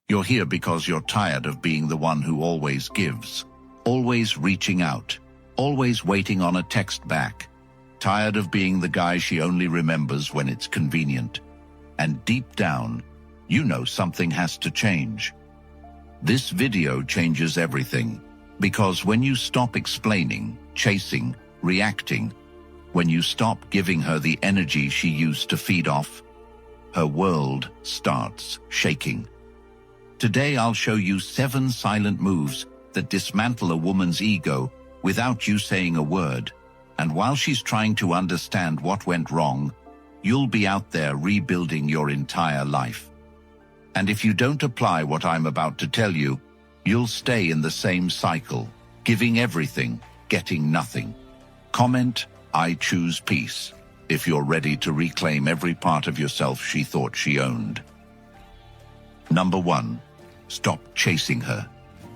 You're here because you're tired of being the one who always gives, always reaching out, always waiting on a text back. Tired of being the guy she only remembers when it's convenient. And deep down, you know something has to change. This video changes everything, because when you stop explaining, chasing, reacting, when you stop giving her the energy she used to feed off, her world starts shaking. Today I'll show you 7 silent moves that dismantle a woman's ego without you saying a word, and while she's trying to understand what went wrong, you'll be out there rebuilding your entire life. And if you don't apply what I'm about to tell you, you'll stay in the same cycle, giving everything, getting nothing. Comment, "I choose peace," if you're ready to reclaim every part of yourself she thought she owned. Number 1. Stop chasing her.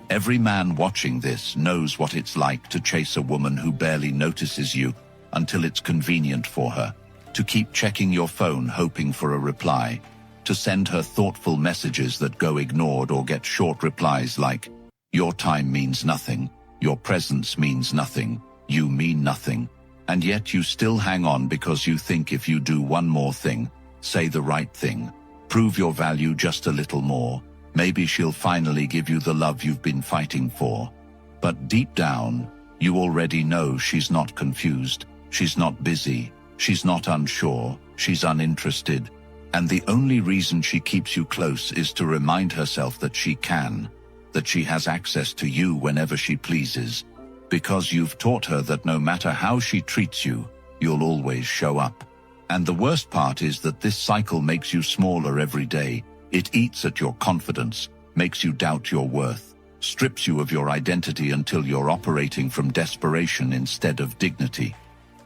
Every man watching this knows what it's like to chase a woman who barely notices you until it's convenient for her, to keep checking your phone hoping for a reply, to send her thoughtful messages that go ignored or get short replies like, "Your time means nothing, your presence means nothing, you mean nothing," and yet you still hang on because you think if you do one more thing, say the right thing, prove your value just a little more, maybe she'll finally give you the love you've been fighting for. But deep down, you already know she's not confused, she's not busy, she's not unsure, she's uninterested. And the only reason she keeps you close is to remind herself that she can, that she has access to you whenever she pleases, because you've taught her that no matter how she treats you, you'll always show up. And the worst part is that this cycle makes you smaller every day. It eats at your confidence, makes you doubt your worth, strips you of your identity until you're operating from desperation instead of dignity.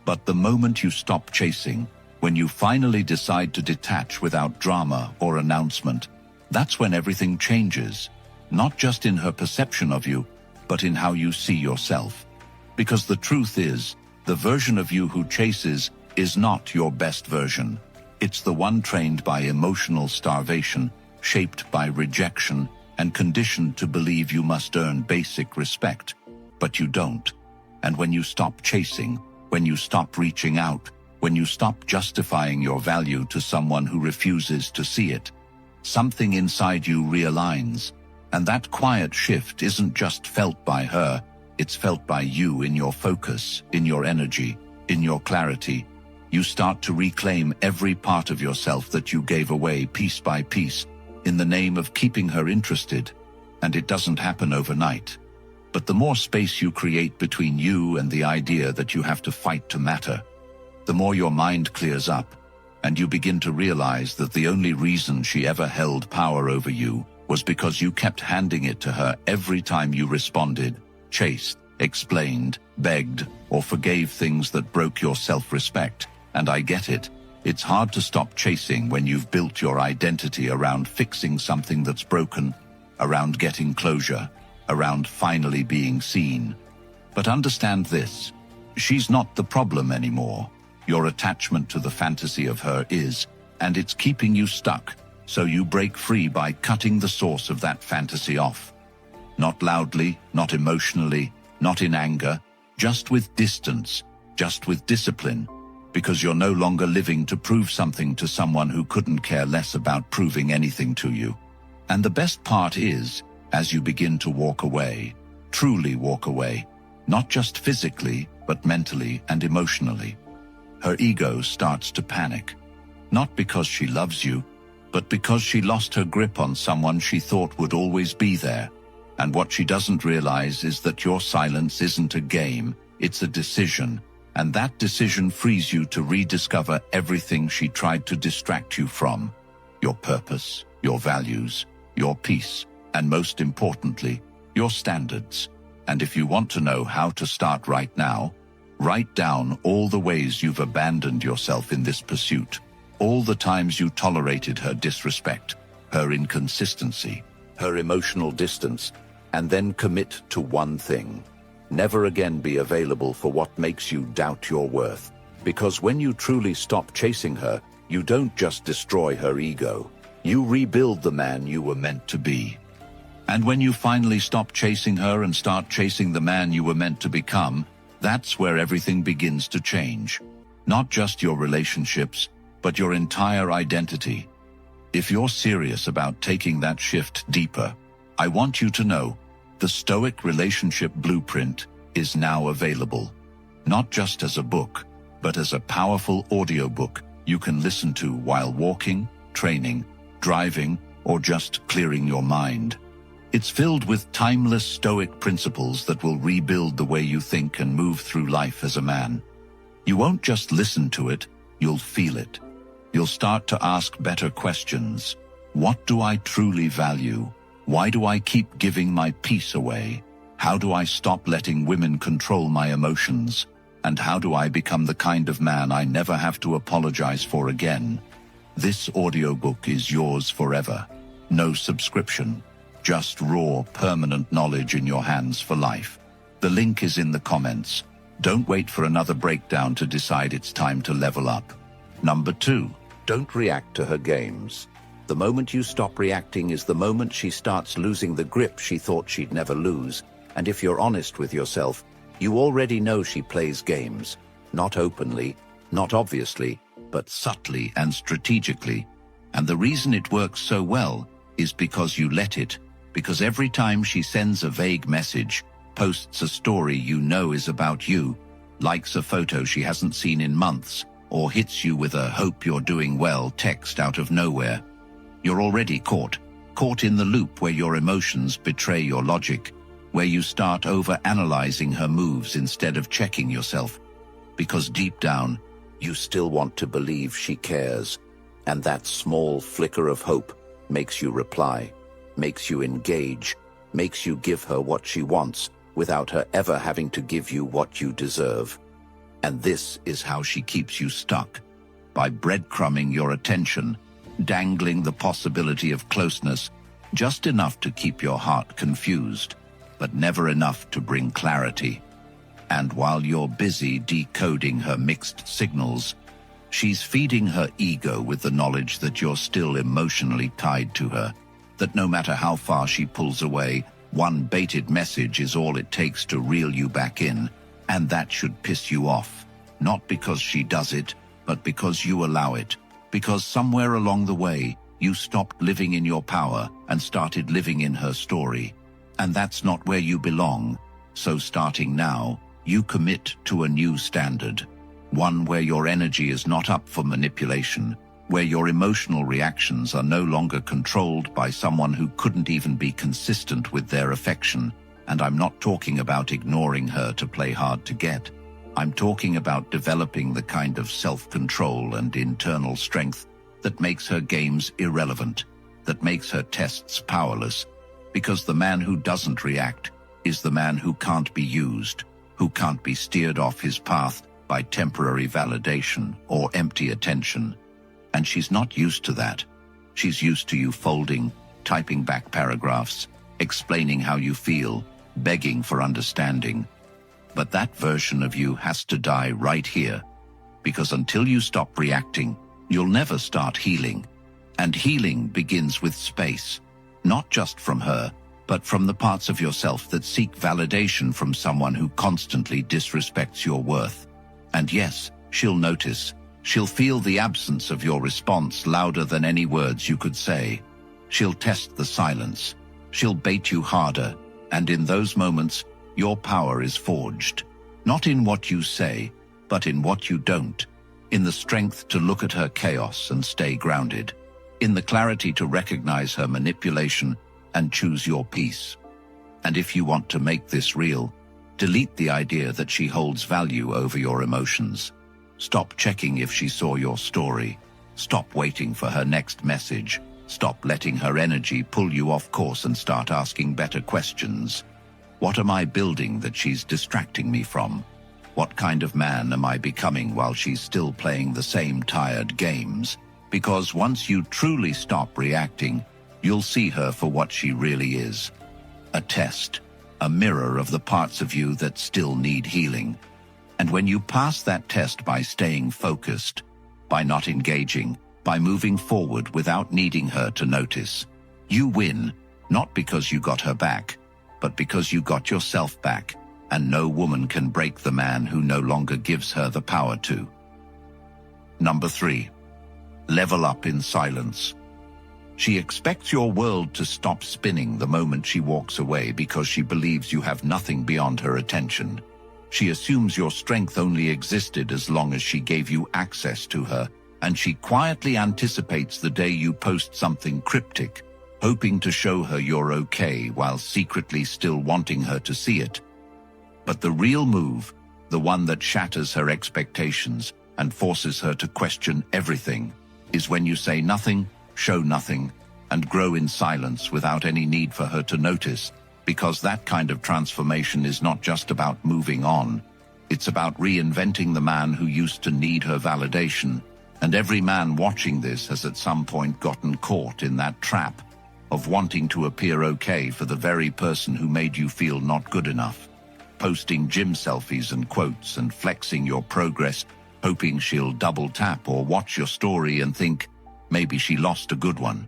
But the moment you stop chasing, when you finally decide to detach without drama or announcement, that's when everything changes, not just in her perception of you, but in how you see yourself. Because the truth is, the version of you who chases is not your best version. It's the one trained by emotional starvation, shaped by rejection, and conditioned to believe you must earn basic respect. But you don't. And when you stop chasing, when you stop reaching out, when you stop justifying your value to someone who refuses to see it, something inside you realigns. And that quiet shift isn't just felt by her, it's felt by you in your focus, in your energy, in your clarity. You start to reclaim every part of yourself that you gave away piece by piece in the name of keeping her interested. And it doesn't happen overnight. But the more space you create between you and the idea that you have to fight to matter, the more your mind clears up, and you begin to realize that the only reason she ever held power over you was because you kept handing it to her every time you responded, chased, explained, begged, or forgave things that broke your self-respect. And I get it. It's hard to stop chasing when you've built your identity around fixing something that's broken, around getting closure, around finally being seen. But understand this. She's not the problem anymore. Your attachment to the fantasy of her is, and it's keeping you stuck. So you break free by cutting the source of that fantasy off. Not loudly, not emotionally, not in anger, just with distance, just with discipline. Because you're no longer living to prove something to someone who couldn't care less about proving anything to you. And the best part is, as you begin to walk away, truly walk away, not just physically, but mentally and emotionally, her ego starts to panic. Not because she loves you, but because she lost her grip on someone she thought would always be there. And what she doesn't realize is that your silence isn't a game, it's a decision. And that decision frees you to rediscover everything she tried to distract you from. Your purpose, your values, your peace, and most importantly, your standards. And if you want to know how to start right now, write down all the ways you've abandoned yourself in this pursuit, all the times you tolerated her disrespect, her inconsistency, her emotional distance, and then commit to one thing. Never again be available for what makes you doubt your worth. Because when you truly stop chasing her, you don't just destroy her ego. You rebuild the man you were meant to be. And when you finally stop chasing her and start chasing the man you were meant to become, that's where everything begins to change. Not just your relationships, but your entire identity. If you're serious about taking that shift deeper, I want you to know the Stoic Relationship Blueprint is now available. Not just as a book, but as a powerful audiobook you can listen to while walking, training, driving, or just clearing your mind. It's filled with timeless Stoic principles that will rebuild the way you think and move through life as a man. You won't just listen to it, you'll feel it. You'll start to ask better questions. What do I truly value? Why do I keep giving my peace away? How do I stop letting women control my emotions? And how do I become the kind of man I never have to apologize for again? This audiobook is yours forever. No subscription. Just raw, permanent knowledge in your hands for life. The link is in the comments. Don't wait for another breakdown to decide it's time to level up. Number 2, don't react to her games. The moment you stop reacting is the moment she starts losing the grip she thought she'd never lose. And if you're honest with yourself, you already know she plays games. Not openly, not obviously, but subtly and strategically. And the reason it works so well is because you let it. Because every time she sends a vague message, posts a story you know is about you, likes a photo she hasn't seen in months, or hits you with a "hope you're doing well" text out of nowhere, you're already caught in the loop where your emotions betray your logic, where you start over-analyzing her moves instead of checking yourself. Because deep down, you still want to believe she cares, and that small flicker of hope makes you reply. Makes you engage, makes you give her what she wants without her ever having to give you what you deserve. And this is how she keeps you stuck, by breadcrumbing your attention, dangling the possibility of closeness, just enough to keep your heart confused, but never enough to bring clarity. And while you're busy decoding her mixed signals, she's feeding her ego with the knowledge that you're still emotionally tied to her. That no matter how far she pulls away, one baited message is all it takes to reel you back in, and that should piss you off. Not because she does it, but because you allow it. Because somewhere along the way, you stopped living in your power and started living in her story. And that's not where you belong. So starting now, you commit to a new standard. One where your energy is not up for manipulation, where your emotional reactions are no longer controlled by someone who couldn't even be consistent with their affection. And I'm not talking about ignoring her to play hard to get. I'm talking about developing the kind of self-control and internal strength that makes her games irrelevant, that makes her tests powerless. Because the man who doesn't react is the man who can't be used, who can't be steered off his path by temporary validation or empty attention. And she's not used to that. She's used to you folding, typing back paragraphs, explaining how you feel, begging for understanding. But that version of you has to die right here, because until you stop reacting, you'll never start healing. And healing begins with space, not just from her, but from the parts of yourself that seek validation from someone who constantly disrespects your worth. And yes, she'll notice. She'll feel the absence of your response louder than any words you could say. She'll test the silence. She'll bait you harder. And in those moments, your power is forged. Not in what you say, but in what you don't. In the strength to look at her chaos and stay grounded. In the clarity to recognize her manipulation and choose your peace. And if you want to make this real, delete the idea that she holds value over your emotions. Stop checking if she saw your story. Stop waiting for her next message. Stop letting her energy pull you off course and start asking better questions. What am I building that she's distracting me from? What kind of man am I becoming while she's still playing the same tired games? Because once you truly stop reacting, you'll see her for what she really is. A test, a mirror of the parts of you that still need healing. And when you pass that test by staying focused, by not engaging, by moving forward without needing her to notice. You win, not because you got her back, but because you got yourself back, and no woman can break the man who no longer gives her the power to. Number 3. Level up in silence. She expects your world to stop spinning the moment she walks away because she believes you have nothing beyond her attention. She assumes your strength only existed as long as she gave you access to her, and she quietly anticipates the day you post something cryptic, hoping to show her you're okay while secretly still wanting her to see it. But the real move, the one that shatters her expectations and forces her to question everything, is when you say nothing, show nothing, and grow in silence without any need for her to notice, because that kind of transformation is not just about moving on. It's about reinventing the man who used to need her validation, and every man watching this has at some point gotten caught in that trap of wanting to appear okay for the very person who made you feel not good enough. Posting gym selfies and quotes and flexing your progress, hoping she'll double tap or watch your story and think, maybe she lost a good one.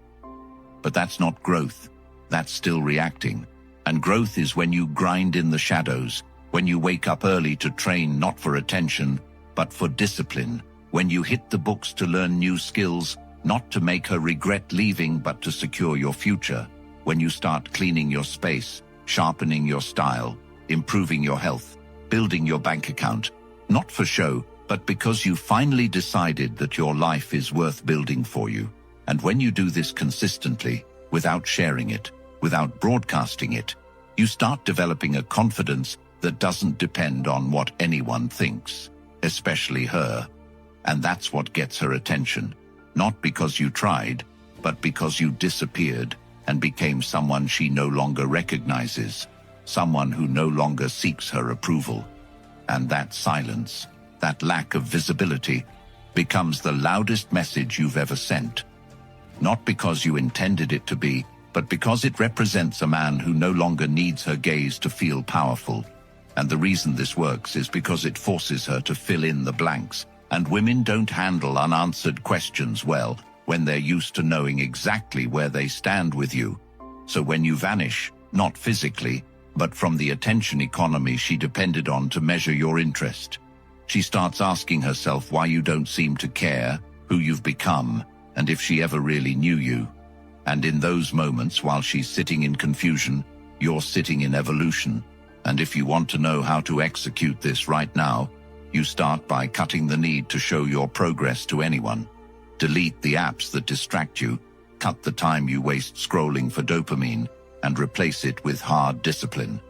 But that's not growth. That's still reacting. And growth is when you grind in the shadows, when you wake up early to train not for attention, but for discipline, when you hit the books to learn new skills, not to make her regret leaving but to secure your future, when you start cleaning your space, sharpening your style, improving your health, building your bank account, not for show, but because you finally decided that your life is worth building for you. And when you do this consistently, without sharing it, without broadcasting it, you start developing a confidence that doesn't depend on what anyone thinks, especially her. And that's what gets her attention, not because you tried, but because you disappeared and became someone she no longer recognizes, someone who no longer seeks her approval. And that silence, that lack of visibility, becomes the loudest message you've ever sent. Not because you intended it to be, but because it represents a man who no longer needs her gaze to feel powerful. And the reason this works is because it forces her to fill in the blanks, and women don't handle unanswered questions well when they're used to knowing exactly where they stand with you. So when you vanish, not physically, but from the attention economy she depended on to measure your interest, she starts asking herself why you don't seem to care, who you've become, and if she ever really knew you. And in those moments, while she's sitting in confusion, you're sitting in evolution. And if you want to know how to execute this right now, you start by cutting the need to show your progress to anyone. Delete the apps that distract you, cut the time you waste scrolling for dopamine, and replace it with hard discipline.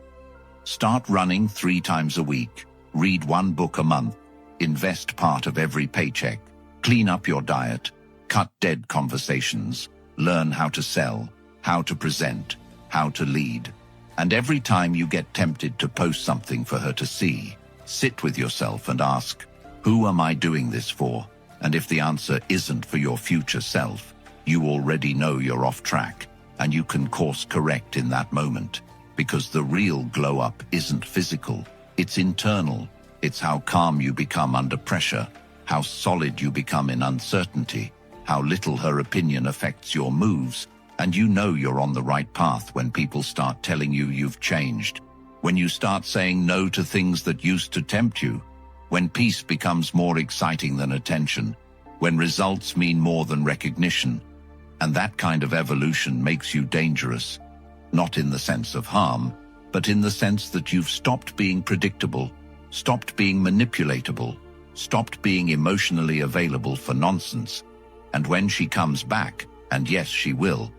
Start running 3 times a week. Read 1 book a month, invest part of every paycheck, clean up your diet, cut dead conversations, learn how to sell, how to present, how to lead. And every time you get tempted to post something for her to see, sit with yourself and ask, who am I doing this for? And if the answer isn't for your future self, you already know you're off track, and you can course correct in that moment. Because the real glow up isn't physical. It's internal. It's how calm you become under pressure, how solid you become in uncertainty, how little her opinion affects your moves, and you know you're on the right path when people start telling you you've changed, when you start saying no to things that used to tempt you, when peace becomes more exciting than attention, when results mean more than recognition. And that kind of evolution makes you dangerous, not in the sense of harm, but in the sense that you've stopped being predictable, stopped being manipulatable, stopped being emotionally available for nonsense. And when she comes back, and yes, she will,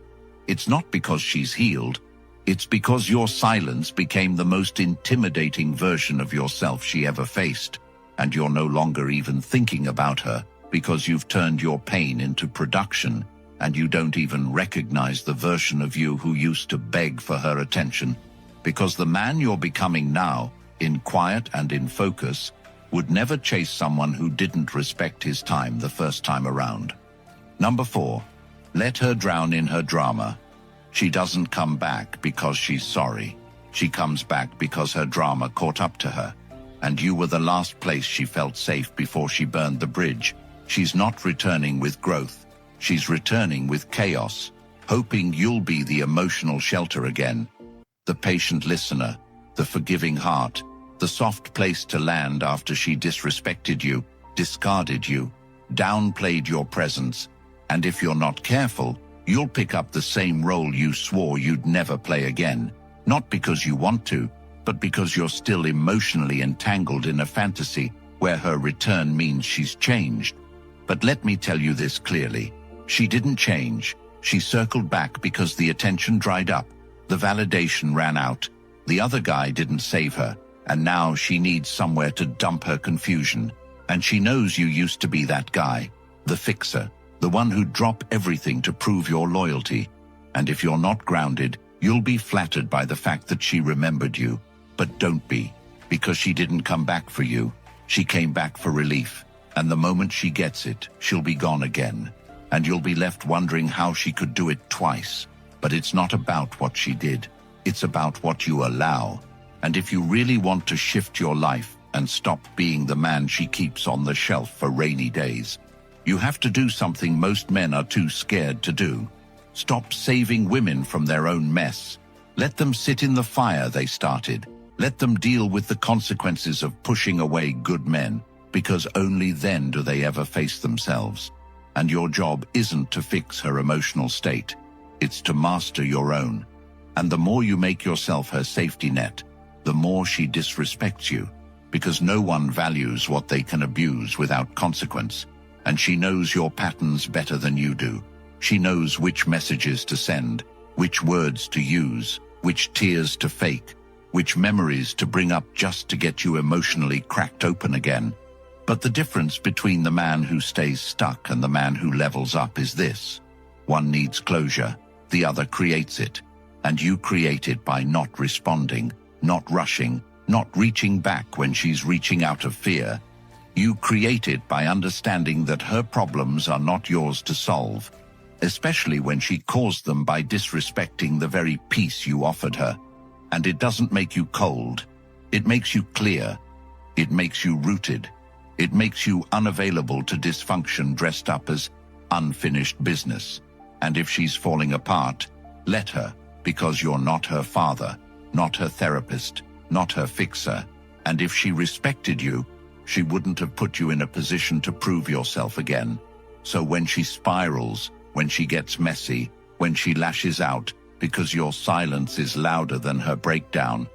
it's not because she's healed, it's because your silence became the most intimidating version of yourself she ever faced, and you're no longer even thinking about her because you've turned your pain into production, and you don't even recognize the version of you who used to beg for her attention. Because the man you're becoming now, in quiet and in focus, would never chase someone who didn't respect his time the first time around. Number 4, let her drown in her drama. She doesn't come back because she's sorry. She comes back because her drama caught up to her. And you were the last place she felt safe before she burned the bridge. She's not returning with growth. She's returning with chaos, hoping you'll be the emotional shelter again, the patient listener, the forgiving heart, the soft place to land after she disrespected you, discarded you, downplayed your presence, and if you're not careful, you'll pick up the same role you swore you'd never play again, not because you want to, but because you're still emotionally entangled in a fantasy where her return means she's changed. But let me tell you this clearly. She didn't change. She circled back because the attention dried up, the validation ran out, the other guy didn't save her, and now she needs somewhere to dump her confusion. And she knows you used to be that guy, the fixer, the one who'd drop everything to prove your loyalty. And if you're not grounded, you'll be flattered by the fact that she remembered you. But don't be, because she didn't come back for you. She came back for relief, and the moment she gets it, she'll be gone again. And you'll be left wondering how she could do it twice. But it's not about what she did. It's about what you allow. And if you really want to shift your life and stop being the man she keeps on the shelf for rainy days, you have to do something most men are too scared to do. Stop saving women from their own mess. Let them sit in the fire they started. Let them deal with the consequences of pushing away good men, because only then do they ever face themselves. And your job isn't to fix her emotional state. It's to master your own. And the more you make yourself her safety net, the more she disrespects you, because no one values what they can abuse without consequence. And she knows your patterns better than you do. She knows which messages to send, which words to use, which tears to fake, which memories to bring up just to get you emotionally cracked open again. But the difference between the man who stays stuck and the man who levels up is this. One needs closure, the other creates it. And you create it by not responding, not rushing, not reaching back when she's reaching out of fear. You create it by understanding that her problems are not yours to solve, especially when she caused them by disrespecting the very peace you offered her. And it doesn't make you cold. It makes you clear. It makes you rooted. It makes you unavailable to dysfunction dressed up as unfinished business. And if she's falling apart, let her, because you're not her father, not her therapist, not her fixer. And if she respected you, she wouldn't have put you in a position to prove yourself again. So when she spirals, when she gets messy, when she lashes out because your silence is louder than her breakdown,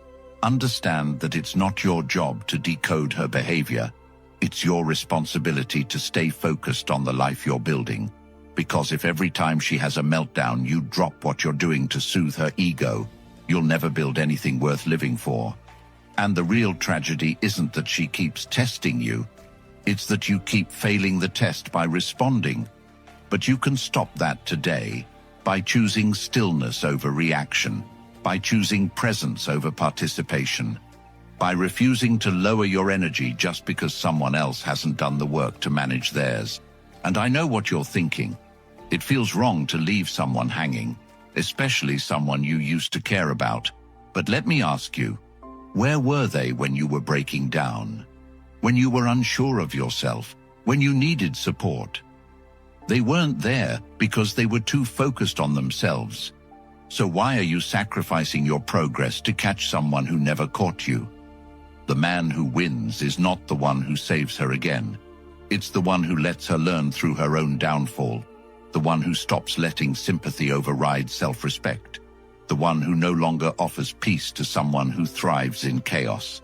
understand that it's not your job to decode her behavior. It's your responsibility to stay focused on the life you're building. Because if every time she has a meltdown you drop what you're doing to soothe her ego, you'll never build anything worth living for. And the real tragedy isn't that she keeps testing you, it's that you keep failing the test by responding. But you can stop that today by choosing stillness over reaction, by choosing presence over participation, by refusing to lower your energy just because someone else hasn't done the work to manage theirs. And I know what you're thinking. It feels wrong to leave someone hanging, especially someone you used to care about. But let me ask you, where were they when you were breaking down? When you were unsure of yourself? When you needed support? They weren't there because they were too focused on themselves. So why are you sacrificing your progress to catch someone who never caught you? The man who wins is not the one who saves her again. It's the one who lets her learn through her own downfall. The one who stops letting sympathy override self-respect. The one who no longer offers peace to someone who thrives in chaos.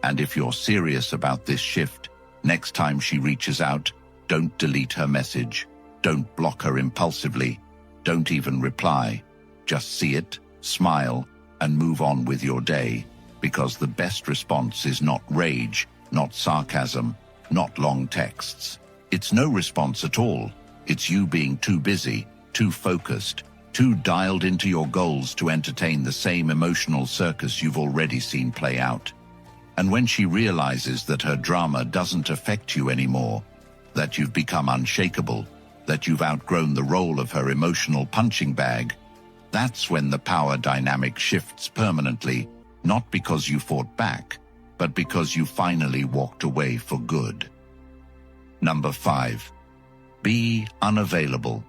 And if you're serious about this shift, next time she reaches out, don't delete her message. Don't block her impulsively. Don't even reply. Just see it, smile, and move on with your day. Because the best response is not rage, not sarcasm, not long texts. It's no response at all. It's you being too busy, too focused, too dialed into your goals to entertain the same emotional circus you've already seen play out. And when she realizes that her drama doesn't affect you anymore, that you've become unshakable, that you've outgrown the role of her emotional punching bag, that's when the power dynamic shifts permanently, not because you fought back, but because you finally walked away for good. Number 5. Be unavailable.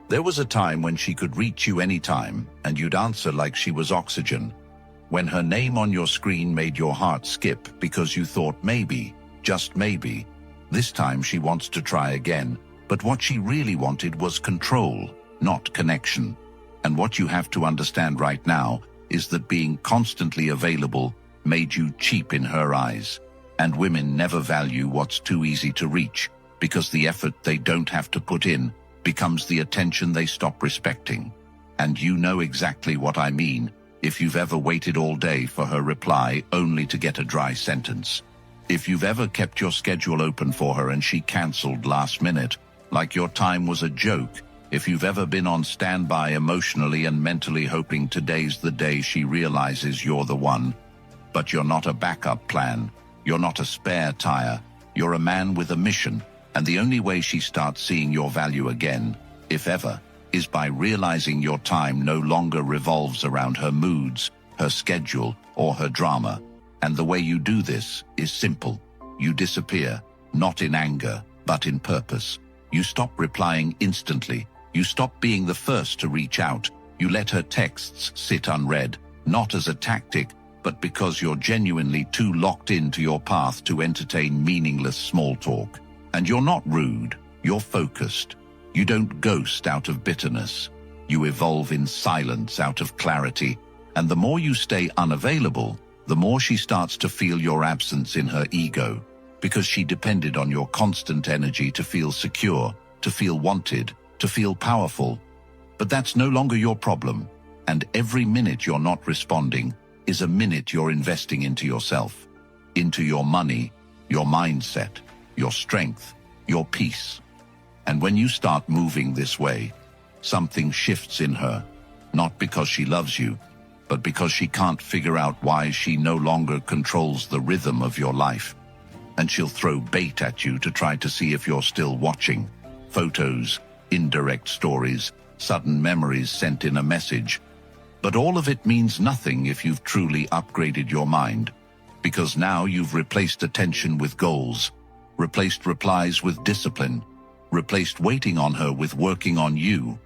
There was a time when she could reach you anytime, and you'd answer like she was oxygen. When her name on your screen made your heart skip because you thought maybe, just maybe, this time she wants to try again. But what she really wanted was control, not connection. And what you have to understand right now is that being constantly available made you cheap in her eyes. And women never value what's too easy to reach, because the effort they don't have to put in becomes the attention they stop respecting. And you know exactly what I mean if you've ever waited all day for her reply only to get a dry sentence. If you've ever kept your schedule open for her and she cancelled last minute, like your time was a joke. If you've ever been on standby emotionally and mentally hoping today's the day she realizes you're the one. But you're not a backup plan. You're not a spare tire. You're a man with a mission. And the only way she starts seeing your value again, if ever, is by realizing your time no longer revolves around her moods, her schedule, or her drama. And the way you do this is simple. You disappear, not in anger, but in purpose. You stop replying instantly. You stop being the first to reach out. You let her texts sit unread, not as a tactic, but because you're genuinely too locked into your path to entertain meaningless small talk. And you're not rude, you're focused. You don't ghost out of bitterness. You evolve in silence out of clarity. And the more you stay unavailable, the more she starts to feel your absence in her ego, because she depended on your constant energy to feel secure, to feel wanted, to feel powerful. But that's no longer your problem. And every minute you're not responding is a minute you're investing into yourself, into your money, your mindset, your strength, your peace. And when you start moving this way, something shifts in her, not because she loves you, but because she can't figure out why she no longer controls the rhythm of your life. And she'll throw bait at you to try to see if you're still watching. Photos, indirect stories, sudden memories sent in a message. But all of it means nothing if you've truly upgraded your mind, because now you've replaced attention with goals, replaced replies with discipline, replaced waiting on her with working on you.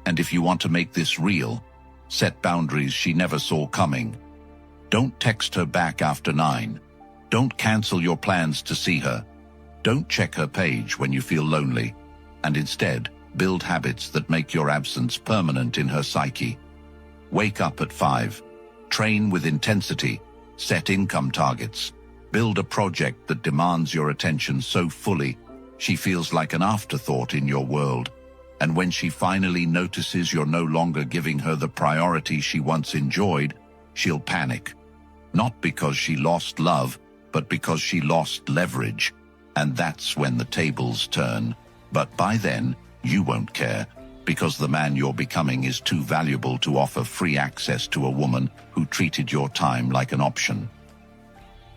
And if you want to make this real, set boundaries she never saw coming. Don't text her back after 9. Don't cancel your plans to see her. Don't check her page when you feel lonely. And instead, build habits that make your absence permanent in her psyche. Wake up at 5. Train with intensity. Set income targets. Build a project that demands your attention so fully she feels like an afterthought in your world. And when she finally notices you're no longer giving her the priority she once enjoyed, she'll panic. Not because she lost love, but because she lost leverage. And that's when the tables turn. But by then, you won't care, because the man you're becoming is too valuable to offer free access to a woman who treated your time like an option.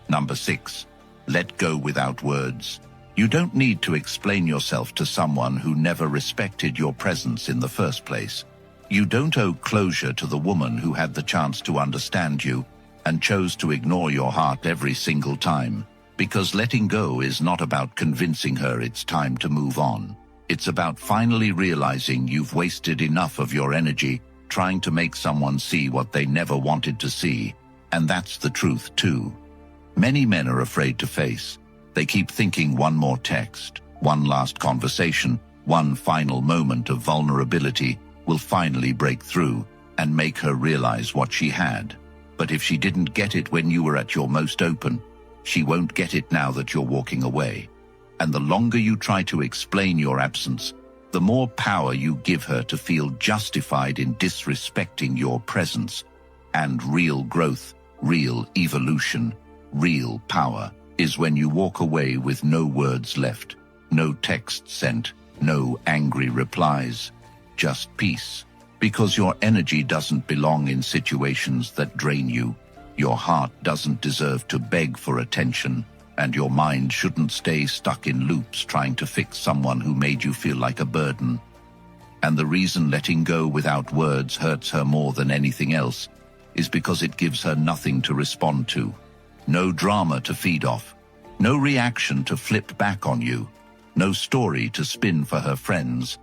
Number 6. Let go without words. You don't need to explain yourself to someone who never respected your presence in the first place. You don't owe closure to the woman who had the chance to understand you and chose to ignore your heart every single time. Because letting go is not about convincing her it's time to move on. It's about finally realizing you've wasted enough of your energy trying to make someone see what they never wanted to see. And that's the truth too. Many men are afraid to face. They keep thinking one more text, one last conversation, one final moment of vulnerability will finally break through and make her realize what she had. But if she didn't get it when you were at your most open, she won't get it now that you're walking away. And the longer you try to explain your absence, the more power you give her to feel justified in disrespecting your presence. And real growth, real evolution, real power is when you walk away with no words left, no text sent, no angry replies, just peace. Because your energy doesn't belong in situations that drain you. Your heart doesn't deserve to beg for attention, and your mind shouldn't stay stuck in loops trying to fix someone who made you feel like a burden. And the reason letting go without words hurts her more than anything else is because it gives her nothing to respond to. No drama to feed off, no reaction to flip back on you, no story to spin for her friends.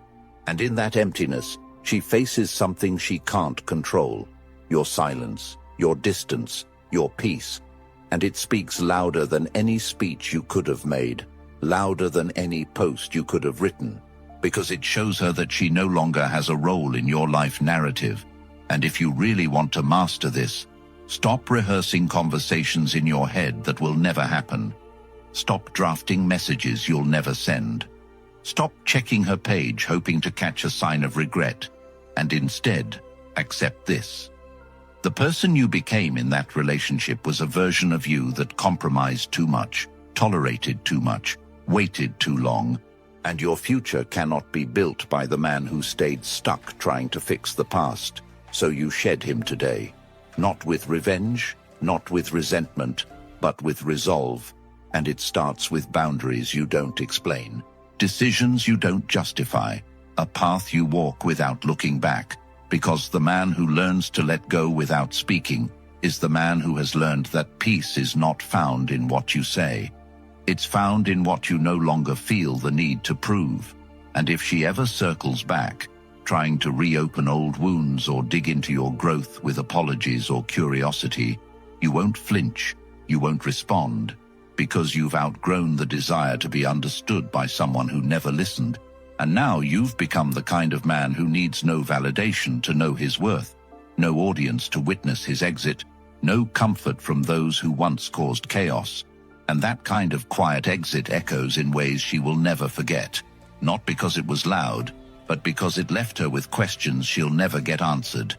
And in that emptiness, she faces something she can't control: your silence, your distance, your peace. And it speaks louder than any speech you could have made, louder than any post you could have written, because it shows her that she no longer has a role in your life narrative. And if you really want to master this, stop rehearsing conversations in your head that will never happen. Stop drafting messages you'll never send. Stop checking her page hoping to catch a sign of regret, and instead, accept this. The person you became in that relationship was a version of you that compromised too much, tolerated too much, waited too long, and your future cannot be built by the man who stayed stuck trying to fix the past. So you shed him today, not with revenge, not with resentment, but with resolve. And it starts with boundaries you don't explain, decisions you don't justify, a path you walk without looking back, because the man who learns to let go without speaking is the man who has learned that peace is not found in what you say. It's found in what you no longer feel the need to prove. And if she ever circles back, trying to reopen old wounds or dig into your growth with apologies or curiosity, you won't flinch, you won't respond, because you've outgrown the desire to be understood by someone who never listened. And now you've become the kind of man who needs no validation to know his worth, no audience to witness his exit, no comfort from those who once caused chaos. And that kind of quiet exit echoes in ways she will never forget, not because it was loud, but because it left her with questions she'll never get answered.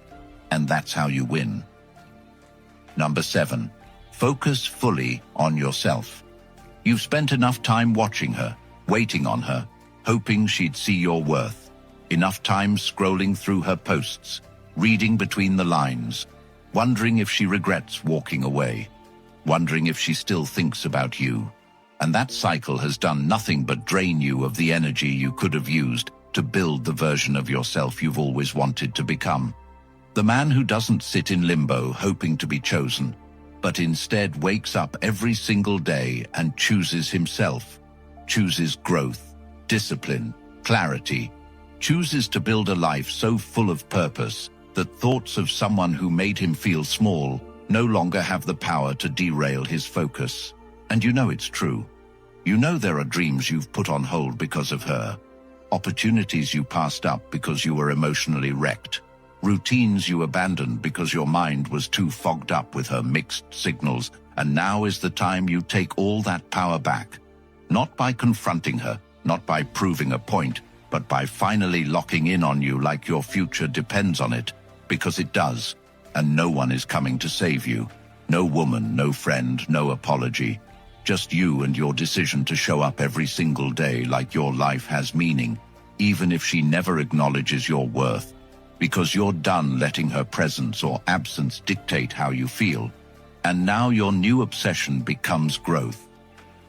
And that's how you win. Number 7. Focus fully on yourself. You've spent enough time watching her, waiting on her, hoping she'd see your worth. Enough time scrolling through her posts, reading between the lines, wondering if she regrets walking away, wondering if she still thinks about you. And that cycle has done nothing but drain you of the energy you could have used to build the version of yourself you've always wanted to become. The man who doesn't sit in limbo hoping to be chosen, but instead wakes up every single day and chooses himself, chooses growth, discipline, clarity, chooses to build a life so full of purpose that thoughts of someone who made him feel small no longer have the power to derail his focus. And you know it's true. You know there are dreams you've put on hold because of her, opportunities you passed up because you were emotionally wrecked, routines you abandoned because your mind was too fogged up with her mixed signals. And now is the time you take all that power back, not by confronting her, not by proving a point, but by finally locking in on you like your future depends on it, because it does, and no one is coming to save you. No woman, no friend, no apology. Just you and your decision to show up every single day like your life has meaning, even if she never acknowledges your worth, because you're done letting her presence or absence dictate how you feel. And now your new obsession becomes growth,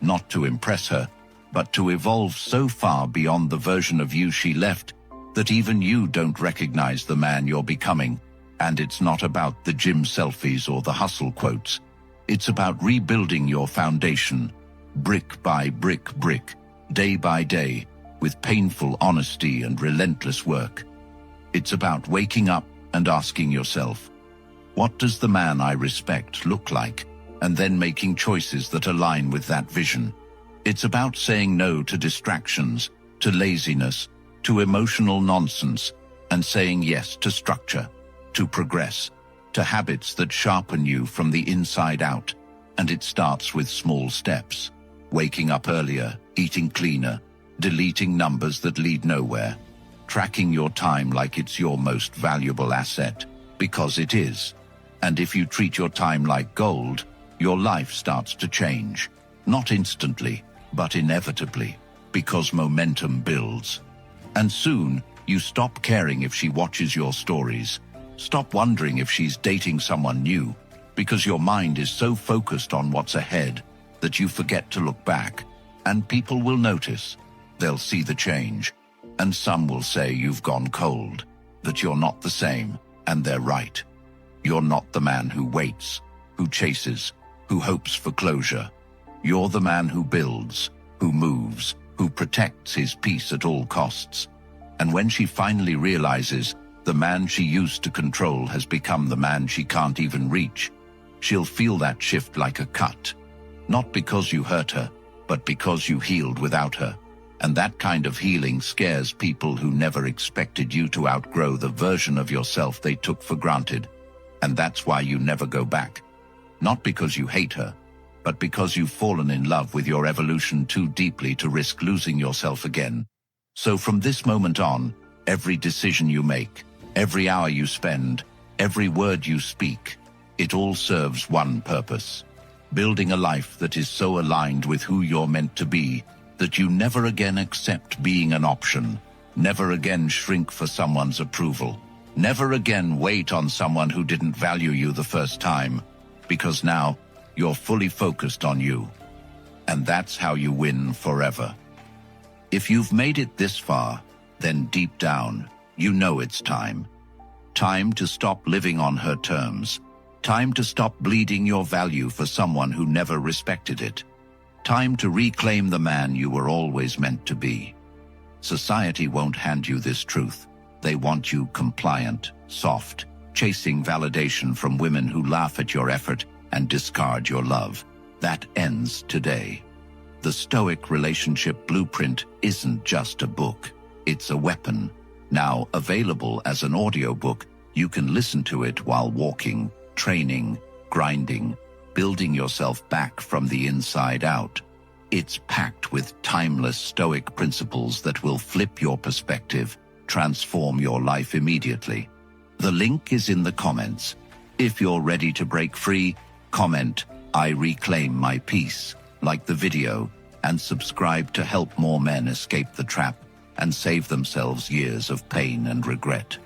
not to impress her, but to evolve so far beyond the version of you she left that even you don't recognize the man you're becoming. And it's not about the gym selfies or the hustle quotes. It's about rebuilding your foundation, brick by brick, day by day, with painful honesty and relentless work. It's about waking up and asking yourself, what does the man I respect look like? And then making choices that align with that vision. It's about saying no to distractions, to laziness, to emotional nonsense, and saying yes to structure, to progress, to habits that sharpen you from the inside out. And it starts with small steps. Waking up earlier, eating cleaner, deleting numbers that lead nowhere, tracking your time like it's your most valuable asset, because it is. And if you treat your time like gold, your life starts to change. Not instantly, but inevitably, because momentum builds. And soon, you stop caring if she watches your stories. Stop wondering if she's dating someone new, because your mind is so focused on what's ahead that you forget to look back. And people will notice. They'll see the change. And some will say you've gone cold, that you're not the same, and they're right. You're not the man who waits, who chases, who hopes for closure. You're the man who builds, who moves, who protects his peace at all costs. And when she finally realizes the man she used to control has become the man she can't even reach, she'll feel that shift like a cut. Not because you hurt her, but because you healed without her. And that kind of healing scares people who never expected you to outgrow the version of yourself they took for granted. And that's why you never go back. Not because you hate her, but because you've fallen in love with your evolution too deeply to risk losing yourself again. So from this moment on, every decision you make, every hour you spend, every word you speak, it all serves one purpose: building a life that is so aligned with who you're meant to be that you never again accept being an option, never again shrink for someone's approval, never again wait on someone who didn't value you the first time, because now you're fully focused on you. And that's how you win forever. If you've made it this far, then deep down, you know it's time. Time to stop living on her terms. Time to stop bleeding your value for someone who never respected it. Time to reclaim the man you were always meant to be. Society won't hand you this truth. They want you compliant, soft, chasing validation from women who laugh at your effort and discard your love. That ends today. The Stoic Relationship Blueprint isn't just a book. It's a weapon. Now available as an audiobook, you can listen to it while walking, training, grinding, building yourself back from the inside out. It's packed with timeless Stoic principles that will flip your perspective, transform your life immediately. The link is in the comments. If you're ready to break free, comment, "I reclaim my peace," like the video, and subscribe to help more men escape the trap and save themselves years of pain and regret.